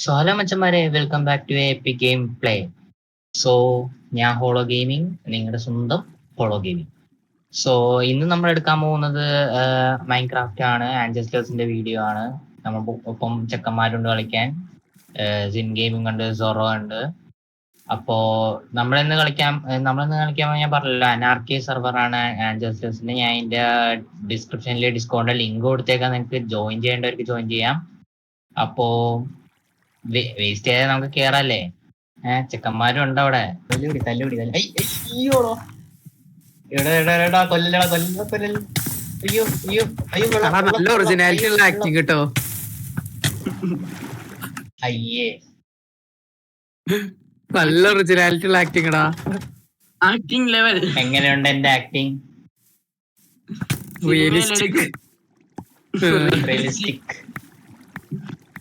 So hello മച്ചന്മാരെ, welcome back to AP game play. So ഞാൻ Holo gaming, നിങ്ങളുടെ സ്വന്തം ഹോളോ ഗെയിമിംഗ്. സോ ഇന്ന് നമ്മൾ എടുക്കാൻ പോകുന്നത് മൈൻക്രാഫ്റ്റ് ആണ്. ആൻജസ്റ്റേഴ്സിന്റെ വീഡിയോ ആണ്. നമ്മൾ ഒപ്പം ചെക്കന്മാരുണ്ട് കളിക്കാൻ. സിൻ ഗെയിമിംഗ് ഉണ്ട്, സൊറോ ഉണ്ട്. അപ്പോ നമ്മളിന്ന് കളിക്കാൻ ഞാൻ പറഞ്ഞല്ലോ, അനാർക്കി സെർവർ ആണ് ആൻജസ്റ്റേഴ്സിന്റെ. ഞാൻ അതിന്റെ ഡിസ്ക്രിപ്ഷനിൽ ഡിസ്കൗണ്ട് ലിങ്ക് കൊടുത്തേക്കാൻ, നിങ്ങൾക്ക് ജോയിൻ ചെയ്യേണ്ടവർക്ക് ജോയിൻ ചെയ്യാം. അപ്പോ വേസ്റ്റ് ചെയ്യാതെ നമുക്ക് കേറാല്ലേ? ചെക്കന്മാരും ഉണ്ട് അവിടെ. തല്ലുപിടി അയ്യോടോ, എടാ കൊല്ലടാ, കൊല്ലൽ. അയ്യോ അയ്യോ അയ്യോ, നല്ല ഒറിജിനാലിറ്റി ഉള്ള ആക്ടിങ് കേട്ടോ. അയ്യേ, നല്ല ഒറിജിനാലിറ്റി ഉള്ള ആക്ടിങ് എടാ. ആക്ടിങ് ലെവൽ എങ്ങനെയുണ്ട് എന്റെ ആക്ടിങ്? റിയലിസ്റ്റിക്. റിയലിസ്റ്റിക്.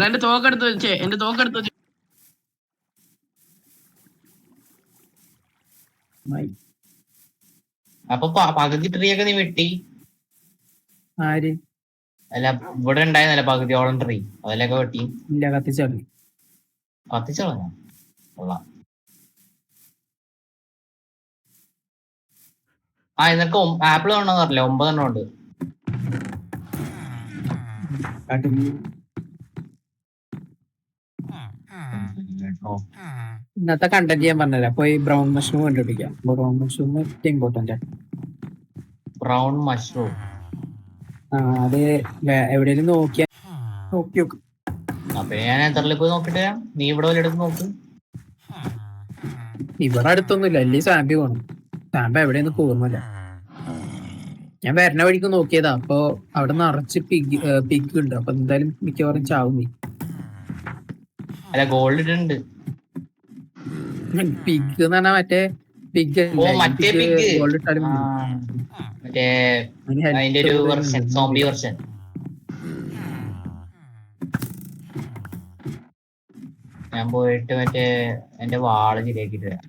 എന്റെ തോക്കെടുത്ത് വെച്ചേ, എന്റെ തോക്കെടുത്ത് വെച്ചേ. അപ്പൊ പകുതി ട്രീ ഒക്കെ നീ വെട്ടി? ആര്? അല്ല, ഇവിടെ ഉണ്ടായിരുന്നല്ലേ പകുതിയോളം ട്രീ, അതിലൊക്കെ വെട്ടി? ഇല്ല, കത്തിച്ചാളി. കത്തിച്ചോളാം. കൊള്ളാം. നിനക്ക് ആപ്പിൾ വേണമെന്ന് പറഞ്ഞില്ലേ? 9 എണ്ണം ഉണ്ട്. ഇന്നത്തെ കണ്ടന്റ് ചെയ്യാൻ പറഞ്ഞില്ല, പോയി ബ്രൗൺ മഷ്റൂം കണ്ടുപിടിക്കാം. Brown mushroom important. Brown mushroom അത് എവിടെയെങ്കിലും നോക്കി നോക്ക്. അപ്പൊ ഞാൻ എത്രയിൽ പോയി നോക്കിട്ട് വരാം. നീ ഇവിടെ വല്ല എടുത്ത് നോക്ക്. ഇവിടെ അടുത്തൊന്നുമില്ല, അല്ലേ സാമ്പി പോണം. സാമ്പ എവിടെയൊന്നും പോകുന്നില്ല. ഞാൻ വരണ വഴിക്ക് നോക്കിയതാ, അപ്പൊ അവിടെ നിറച്ച് പിഗ് ഉണ്ട്. അപ്പൊ എന്തായാലും മിക്കവാറും ചാവും നീ. അല്ല, ഗോൾഡ് ഇട്ടുണ്ട്. പിഗ് എന്ന് പറഞ്ഞാ മറ്റേ പിഗ്, മറ്റേ പിഗ്. ഗോൾഡ് ഇട്ടാലും മറ്റേ അതിന്റെ ഒരു വെർഷൻ, സോംബി വെർഷൻ. ഞാൻ പോയിട്ട് മറ്റേ എന്റെ വാള് ശരിയാക്കിട്ട് വരാം.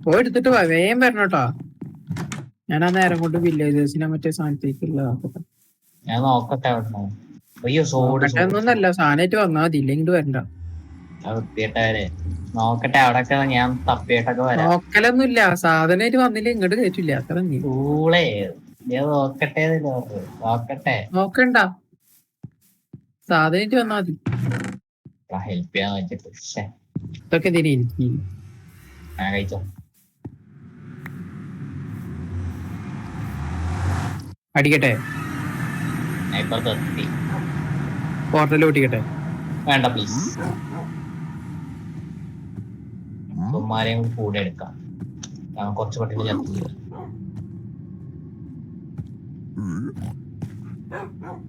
പോയി എടുത്തിട്ട് വേഗം വരണോട്ടോ. ഞാൻ ആ നേരം കൊണ്ട് വില്ലേജേഴ്സിനെ മറ്റേ സാധനത്തേക്കുള്ള ഞാൻ നോക്കട്ടെ. അവിടെ അയ്യോ, ഒന്നല്ല, സാധനമായിട്ട് വന്നാൽ മതി, ഇല്ലെങ്കിൽ വരണ്ട. വൃത്തിയിട്ടവരെ നോക്കട്ടെ. അവിടൊക്കെ ഞാൻ തപ്പിയിട്ടൊക്കെ വരാം. നോക്കലൊന്നുമില്ല, സാധനമായിട്ട് വന്നില്ല ഇങ്ങോട്ട് കയറ്റില്ല. അത്ര ൂളേ, നോക്കട്ടെ നോക്കട്ടെ. നോക്കണ്ട, സാധനമായിട്ട് വന്നാ മതി. ഹെൽപ്പ് ചെയ്യാൻ വെച്ചിട്ട് ഇതൊക്കെ എന്തിനാ എനിക്ക്? കഴിച്ചോ. അടിക്കട്ടെ, ഇപ്പുറത്തെത്തി. പോർട്ടലിൽ പൊട്ടിക്കട്ടെ. വേണ്ട പ്ലീസ്. ഉമ്മാരെയും കൂടെ എടുക്കാം. ഞാൻ കുറച്ച് പട്ടികൾ ചേർത്തില്ല.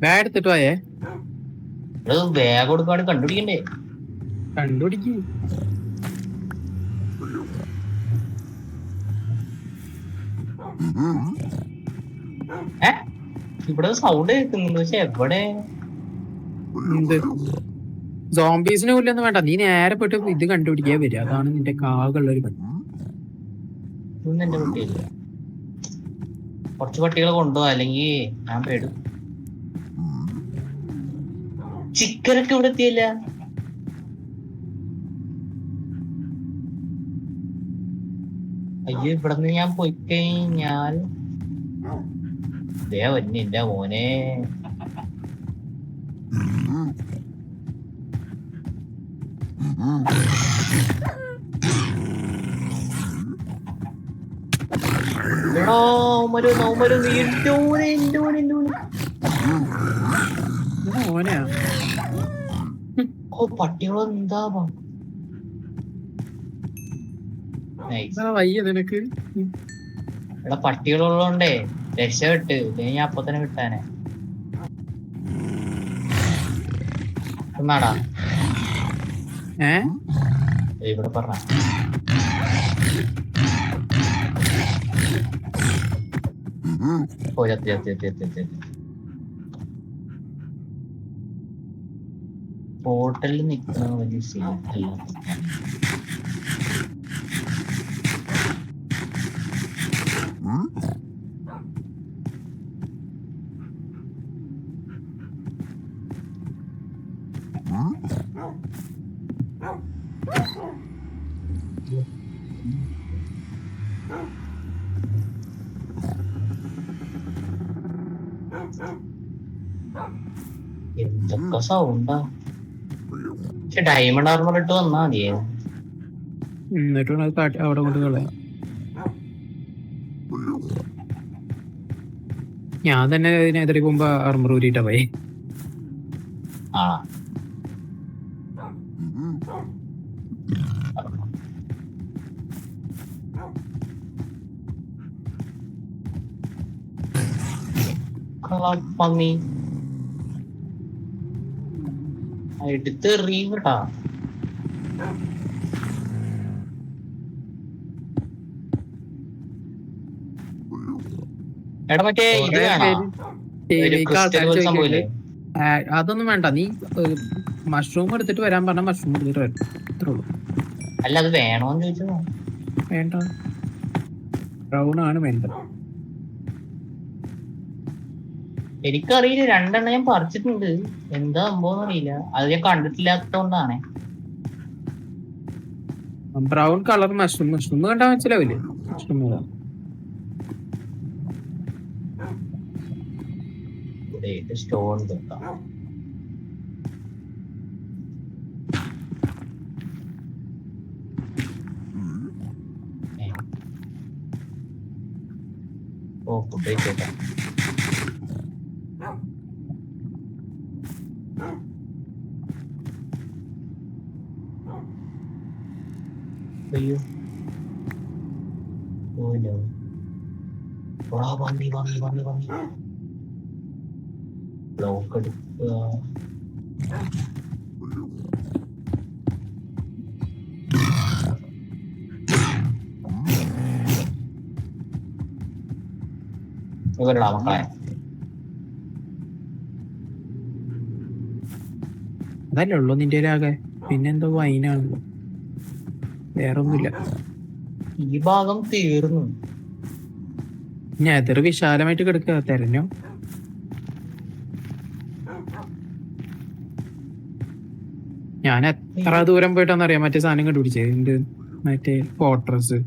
ബാഗ് എടുത്തിട്ട് പോയേ. ബാഗ് കൊടുക്കാണ്ട് കണ്ടുപിടിക്കണ്ടേ? കണ്ടുപിടിക്ക്. ഇവിടെ സൗണ്ട് കേൾക്കുന്നുണ്ട്, പക്ഷെ എവിടെ? സോംബീസിനെ കൊല്ലൊന്നും വേണ്ട, നീ നേരെ പോയിട്ട് ഇത് കണ്ടുപിടിക്കാൻ വരിക. അതാണ് നിന്റെ കാകുള്ളൊരു പണി. ഇതൊന്നും എന്റെ കുട്ടിയില്ല. കുറച്ച് പട്ടികളെ കൊണ്ടുപോവാ, അല്ലെങ്കിൽ ഞാൻ പേടും. ചിക്കനൊക്കെ ഇവിടെ എത്തിയല്ല. അയ്യോ, ഇവിടുന്ന് ഞാൻ പോയി കഴിഞ്ഞാൽ എന്റെ മോനെ. പട്ടികളെന്താ വയ്യ നിനക്ക്? ഇവിടെ പട്ടികളുള്ളോണ്ടേ രക്ഷപ്പെട്ട്. ഞാൻ അപ്പൊ തന്നെ വിട്ടാനെ. ഒന്നാടാ ഇവിടെ പറഞ്ഞ പോർട്ടലിൽ നിൽക്കുന്ന വലിയ സേഫല്ല. എന്തൊക്കെ സൗണ്ടാ. പക്ഷെ ഡയമണ്ട് ആർമർ ഇട്ട് വന്നാ മതിയേ. എന്നിട്ട് അത് അവിടെ കൊണ്ട് കളയാം. ഞാൻ തന്നെ ഇതിനെതിരെ പോകുമ്പോ ആർമർ ഊരിട്ടാ പോയി. ആ പന്നി എടുത്ത് എറിയൂട്ടാ. എടാ മറ്റേ ഇത് വേണോ? ഒരു crystal പോലെ സംഭവമില്ലേ? അതൊന്നും വേണ്ട, നീ മഷ്റൂം എടുത്തിട്ട് വരാൻ പറഞ്ഞ മഷ്റൂം എടുത്തിട്ട് വരും, അത്രേ ഉള്ളൂ. അല്ല അത് വേണോന്ന് ചോദിച്ചോ. വേണ്ട, ബ്രൗൺ ആണ് വേണ്ടത്. എനിക്കറിയില്ല, 2 എണ്ണം ഞാൻ പറിച്ചിട്ടുണ്ട്. എന്താ സംഭവം അറിയില്ല, അത് ഞാൻ കണ്ടിട്ടില്ലാത്തോണ്ടാണ്. ബ്രൗൺ കളർ മഷ്റൂം കണ്ടാ മനസ്സിലാവില്ലേ? മഷ്റൂം സ്റ്റോൺ തൊട്ടാ ഓ ഫുഡ് കഴിച്ചേട്ടാ. അയ്യോ ഓനോ വന്നി ബ്ലോക്ക് എടുക്കുക. ഇവരടാ മക്കളെ. അതല്ലേ ഉള്ളു നിന്റെ ആകെ, പിന്നെന്തോ വൈനാണല്ലോ, വേറൊന്നുമില്ല. ഈ ഭാഗം തീർന്നു. നെതർ വിശാലമായിട്ട് കിടക്കുക, തെരഞ്ഞോ. ഞാൻ എത്ര ദൂരം പോയിട്ടാന്നറിയാം മറ്റേ സാധനം കണ്ടുപിടിച്ചത്, എന്ത് മറ്റേ ഫോർട്രസ്.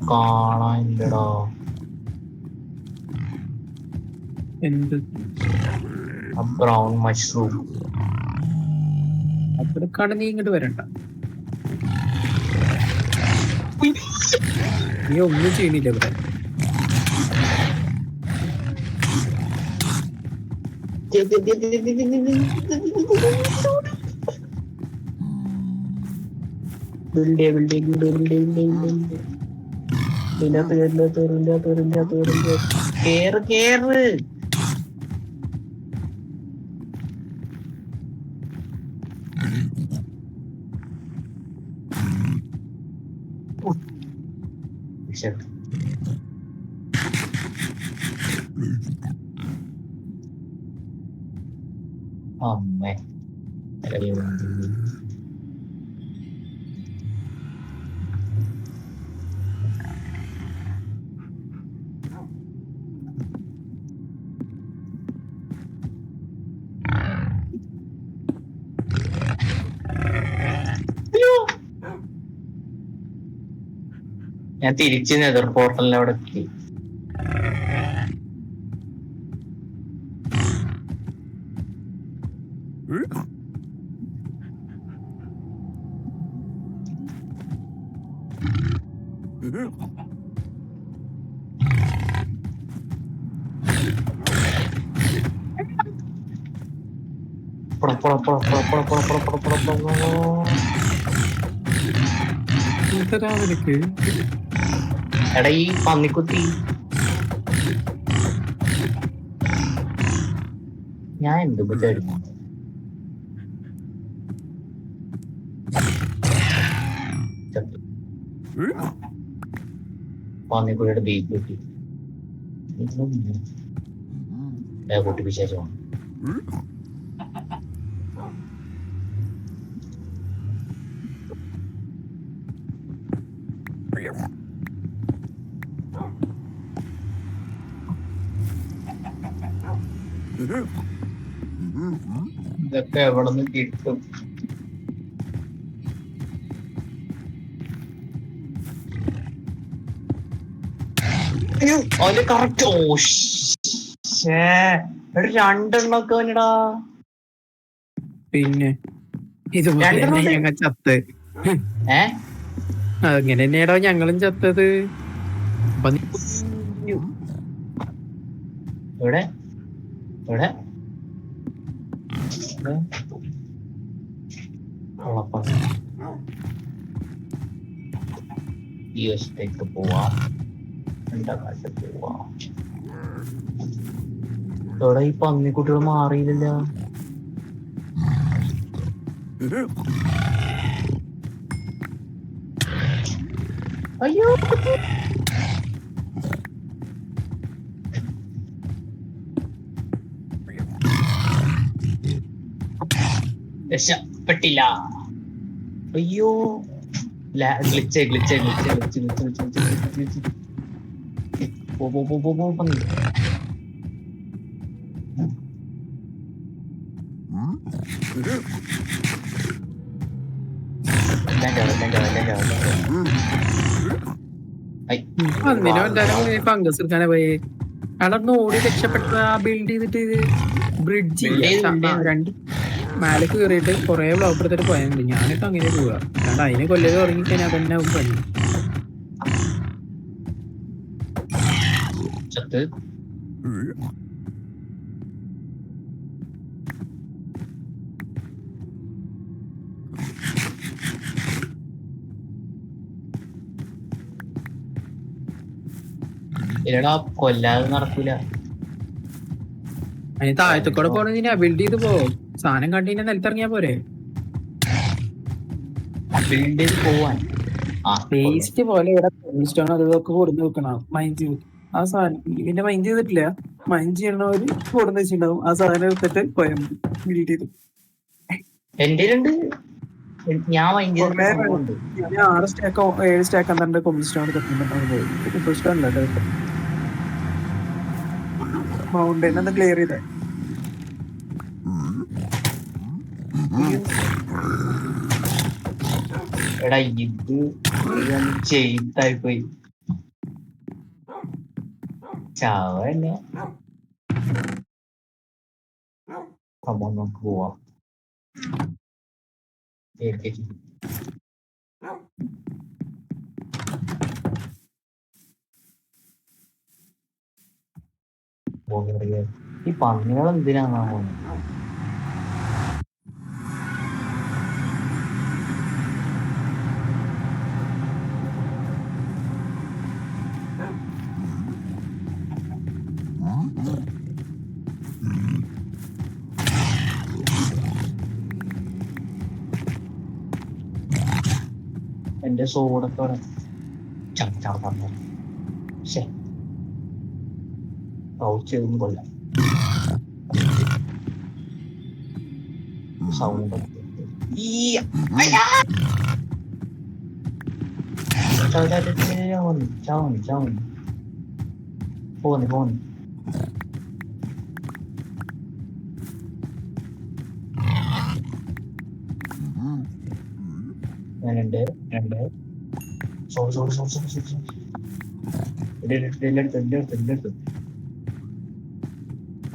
കാണാനില്ലടാ. എന്ത് ബ്രൗൺ മഷ്റൂം അവിടെക്കാണ്, നീ ഇങ്ങോട്ട് വരണ്ട, നീ ഒന്നും ചെയ്യണില്ല ഇവിടെ. കേറ്. അമ്മേ ഞാൻ തിരിച്ച് നെതർ പോർട്ടലിന്റെ അവിടെ എത്തി. എടാ ഈ പന്നിക്കുത്തി ഞാൻ എന്ത് പറ്റായിരുന്നു. പന്നിക്കുഴിയുടെ ബീഫ് കിട്ടി. കുട്ടി വിശേഷമാണ്. ഇതൊക്കെ എവിടെ നിന്ന് കിട്ടും? അതില് കറക്റ്റ്. രണ്ടെണ്ണൊക്കെ വന്നടാ. പിന്നെ ഇതുപോലെ ഞങ്ങൾ ചത്ത്. അങ്ങനെ തന്നെയാടോ ഞങ്ങളും ചത്തത്. എവിടെ എവിടെ ഈ വശത്തേക്ക് പോവാം. കാലത്ത് പോവാം. ഇവിടെ ഈ പന്നിക്കുട്ടികൾ മാറിയില്ല. അയ്യോ രക്ഷപ്പെട്ടില്ല. അയ്യോ glitch glitch glitch glitch glitch glitch. പന്നി ഫംഗസ് എടുക്കാനെ പോയി അവിടെ ഓടി രക്ഷപ്പെട്ട ബിൽഡ് ചെയ്തിട്ട് ബ്രിഡ്ജ് രണ്ട് മേലെ കയറിയിട്ട് കൊറേ ബ്ലോക്ക് എടുത്തിട്ട് പോയാൽ ഞാനിപ്പോ അങ്ങനെ പോവാ. അല്ലാണ്ട് അതിനെ കൊല്ലത് തുടങ്ങിക്കഴിഞ്ഞാൽ അതന്നെ പണി. ഇല്ലടാ കൊല്ലാതെ നടക്കൂല. അതിന് താഴത്തേക്കൂടെ പോണെന്നില്ല, ബിൽഡ് ചെയ്ത് പോ. സാധനം കണ്ടു നിലത്തിറങ്ങിയാ പോരെ. ബിൽഡ് ചെയ്ത് പോവാൻ വേസ്റ്റ് പോലെ ഇവിടെ സ്റ്റോൺ അതൊക്കെ കൊടുന്ന് വെക്കണം. മൈൻഡ് ചെയ്ത് ആ സാധനം പിന്നെ മൈൻഡ് ചെയ്തിട്ടില്ല. മൈൻഡ് ചെയ്യണവര് കൊടുന്ന് വെച്ചിട്ടുണ്ടാവും. ആ സാധനം എടുത്തിട്ട് പോയാൽ മതി ബിൽഡ് ചെയ്ത്. എന്റെ ഞാൻ 6 സ്റ്റാക്ക് 7 സ്റ്റാക്ക് എന്താണ്ട് കൊമ്പിൾ സ്റ്റോൺ മൗണ്ടൻ ഒന്ന് ക്ലിയർ ചെയ്തേ. എടാ ഇത് ചെയ്തായി പോയി. ചാവന്നെ നമുക്ക് പോവാം. ഈ പന്നികൾ എന്തിനാണ് പോകുന്നത്? എന്റെ സോടൊക്കെ ചാർന്നു ചെയ്തൊന്നും കൊല്ലാം. സൗണ്ട് പോന്ന് രണ്ട്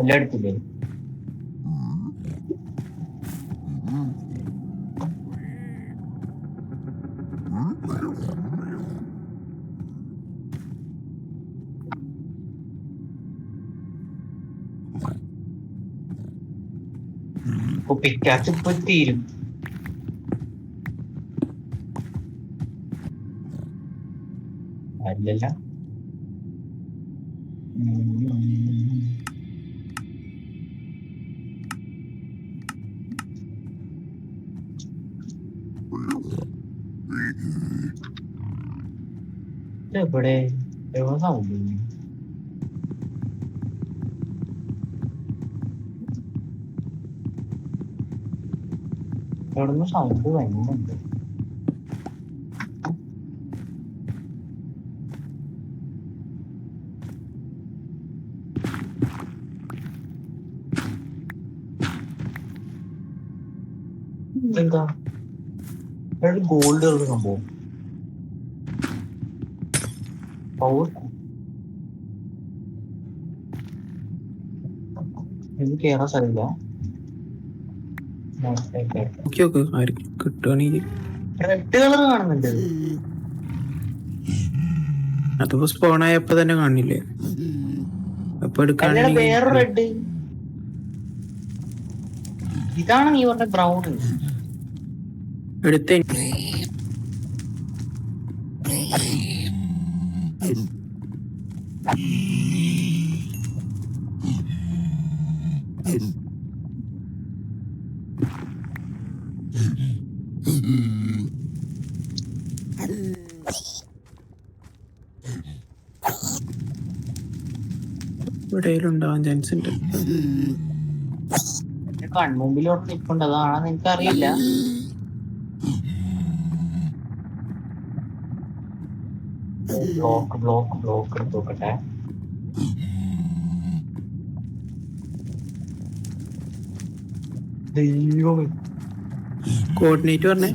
എല്ലായിടത്തില്ലേ? പിക്കാച്ച് ഇപ്പൊ തീരും. അല്ലല്ല എവിടെ എവിടെ സൗണ്ട് എവിടുന്ന് സൗണ്ട് വരുന്നുണ്ട്. എന്താ ഗോൾഡ് ഉള്ള സംഭവം പവർ എനിക്ക് കേറാൻ സ്ഥലമില്ല. നോക്കി നോക്ക് ആർക്ക് കിട്ടുകയാണെങ്കിൽ. റെഡ് കളർ കാണുന്നുണ്ട്. അതിപ്പോ സ്പോൺ ആയപ്പോ തന്നെ കാണില്ലേ? അപ്പൊ അല്ലടാ എടുക്കാണെങ്കിൽ വേറെ റെഡ്. ഇതാണ് നീ പറഞ്ഞ ബ്രൗൺ. എടുത്ത എവിടെയെങ്കിലും ഉണ്ടാവാൻ ചാൻസ് ഉണ്ട്. എന്റെ കൺമുമ്പിലോട്ട് നിൽപ്പുണ്ട്. അതാണെന്ന് എനിക്കറിയില്ല. ബ്ലോക്ക് ബ്ലോക്ക് ബ്ലോക്ക് എടുത്ത് നോക്കട്ടെ. ദൈവമേ കോർഡിനേറ്റ് പറഞ്ഞേ.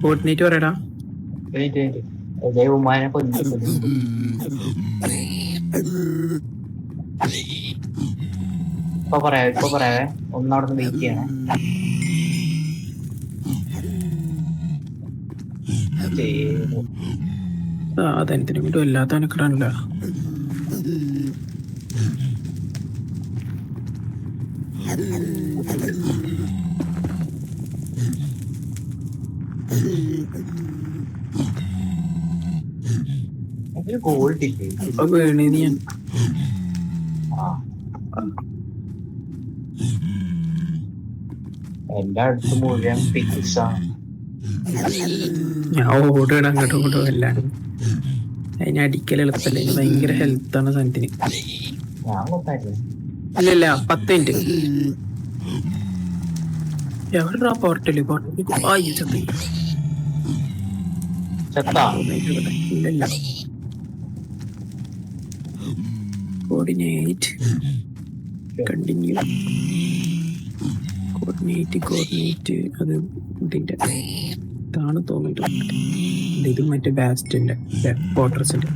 കോർഡിനേറ്റ് പറയടാ. ദൈവമാനെ കൊല്ലും. ഇപ്പൊ പറയാവേ ഒന്നവിടെ നിന്ന് വെയിറ്റ് ചെയ്യണേ. സാധനത്തിന് വേണ്ടി വല്ലാത്ത അനക്കടാണല്ലോ. ഗോൾഡ് ഇല്ലേ? ഇപ്പൊ വീണത് ഞാൻ. എന്റെ അടുത്ത് മുഴുവൻ പിക്സ. ഞാൻ ഓടിട അങ്ങോട്ടും ഇങ്ങോട്ടും എല്ലാം. അതിന് അടിക്കൽ എളുപ്പമല്ല. അതിന് ഭയങ്കര ഹെൽത്താണ് സാധനത്തിന്. ഞാൻ കൊത്തായിരുന്നു. ഇല്ല 10 മിനിറ്റ്. എവിടെടാ പോർട്ടല്? ചെത്താ ഇല്ല. Coordinate continue. കോർഡിനേറ്റ് അത് ഇതിന്റെ ഇതാണ് തോന്നുന്നുണ്ട്. ഇത് മറ്റേ ബാസ്റ്റിന്റെ ഫോർട്രസിന്റെ.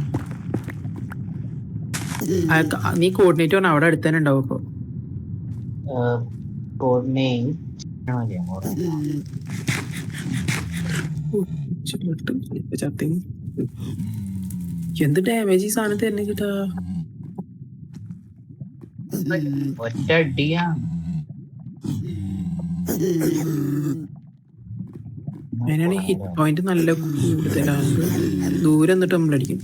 നീ കോർഡിനേറ്റ് പറഞ്ഞ അവിടെ അടുത്ത് തന്നെ ഉണ്ടാവും. ഇപ്പൊ എന്ത് ഡാമേജ് ഈ സാധനം തന്നെ കിട്ടാ. ഒറ്റ അടിയാ. അതിനാണ് ഹിറ്റ് പോയിന്റ് നല്ല കൂടുതലാണ്. ദൂരം എന്നിട്ട് നമ്മളടിക്കും.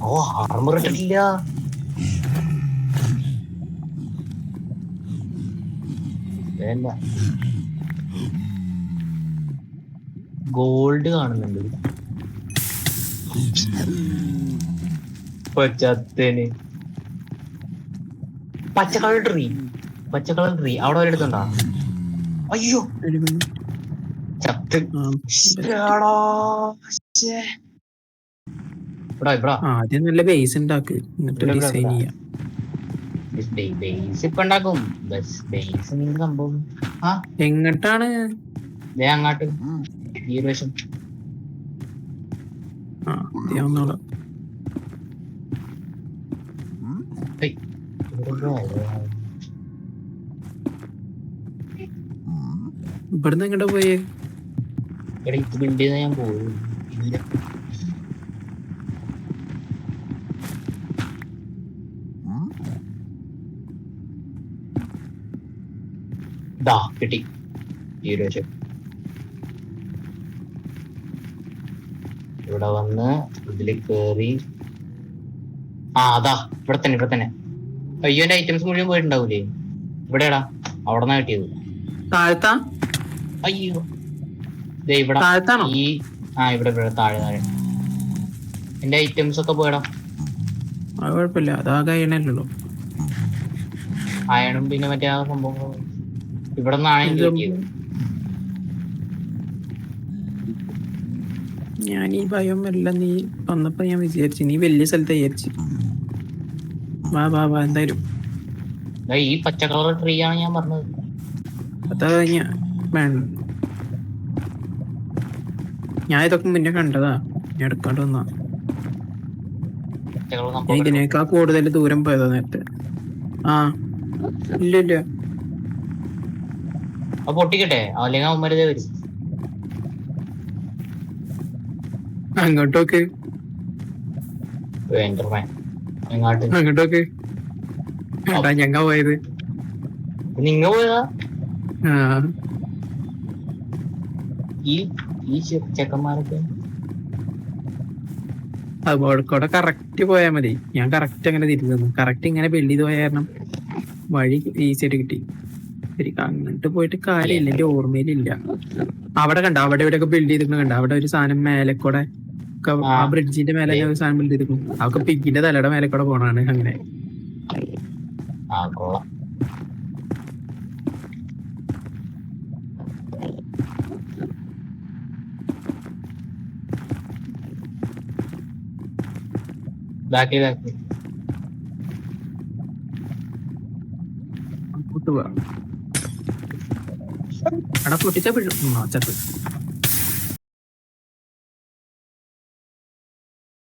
ഓ ആർമർ ഇട്ടിട്ടില്ല. ഗോൾഡ് കാണുന്നുണ്ട്. പച്ചത്തേന് പച്ചക്കളർ ട്രീ അവിടെ ഒരിടത്തുണ്ടോ? അയ്യോ ചത്ത്. ആദ്യം നല്ല ബേസ് ഉണ്ടാക്ക്, എന്നിട്ട് ഡിസൈൻ ചെയ്യാം. ബേസ് ഇപ്പൊ ഉണ്ടാക്കും. ബേസ് സംഭവം എങ്ങട്ടാണ്? അങ്ങോട്ട് ഈ ഒരു വശം. ഇവിടുന്ന് എങ്ങോട്ടാ പോയേ? ഇത് ബിൽഡ് ചെയ്ത് ഞാൻ പോകും. കിട്ടി ഈ ഒരു വശം. ഇവിടെ വന്ന് ഇതില് കേറി. അതാ ഇവിടെ തന്നെ അയ്യോ എന്റെ ഐറ്റംസ് മുഴുവൻ പോയിട്ടുണ്ടാവൂലേ? ഇവിടെടാ, അവിടെ നിന്നാ കിട്ടിയത്. താഴത്താ? അയ്യോ ദേ ഇവിടെ താഴത്താണോ? ഈ ഇവിടെ താഴെ എന്റെ ഐറ്റംസ് ഒക്കെ പോയടാ. അത് കുഴപ്പമില്ല, അതാ കഴിയണല്ലോ. അയണും പിന്നെ മറ്റേ ആ സംഭവം ഇവിടെ നിന്നാണ് എനിക്ക് കിട്ടിയത്. ഞാൻ ഈ ഭയം എല്ലാം നീ വന്നപ്പോ ഞാൻ വിചാരിച്ചു നീ വലിയ സ്ഥലത്ത് വിചാരിച്ചു. വാ വാ വാ എന്തായാലും. ഈ പച്ച കളർ ട്രീ ആണ് ഞാൻ പറഞ്ഞത്. അതാ ഞാൻ ഇതൊക്കെ മുന്നേ കണ്ടതാ, ഞാൻ എടുക്കാണ്ട് വന്നാ. ഞാൻ ഇതിനേക്കാൾ കൂടുതൽ ദൂരം പോയതാ നേരത്തെ. ഇല്ല ഇല്ല പൊട്ടിക്കട്ടെ, അല്ലെങ്കിൽ അവന്മാരതേ വരും. അങ്ങോട്ടോക്ക് അങ്ങോട്ടോക്ക്. ഞങ്ങ പോയത് നിങ്ങ പോയതാ? ഈ ചെക്കന്മാരൊക്കെ അതുകൂടെ കറക്റ്റ് പോയാ മതി. ഞാൻ കറക്റ്റ് അങ്ങനെ തിരിച്ചു തന്നു. കറക്റ്റ് ഇങ്ങനെ ബിൽഡ് ചെയ്ത് പോയ കാരണം വഴി ഈസി ആയിട്ട് കിട്ടി. ശരിക്കും അങ്ങോട്ട് പോയിട്ട് കാര്യമില്ല, എന്റെ ഓർമ്മയിലില്ല. അവിടെ കണ്ട, അവിടെ ഇവിടെയൊക്കെ ബിൽഡ് ചെയ്തിട്ട് കണ്ട, അവിടെ ഒരു സാധനം മേലെ കൂടെ ആ ബ്രിഡ്ജിന്റെ മേലെ ഒരു സാധനം ബിൽഡ് ചെയ്തിരിക്കും. അതൊക്കെ പിഗിന്റെ തലയുടെ മേലെ കൂടെ പോണാണ്. അങ്ങനെ അവിടെ പൊട്ടിച്ച ചത്ത്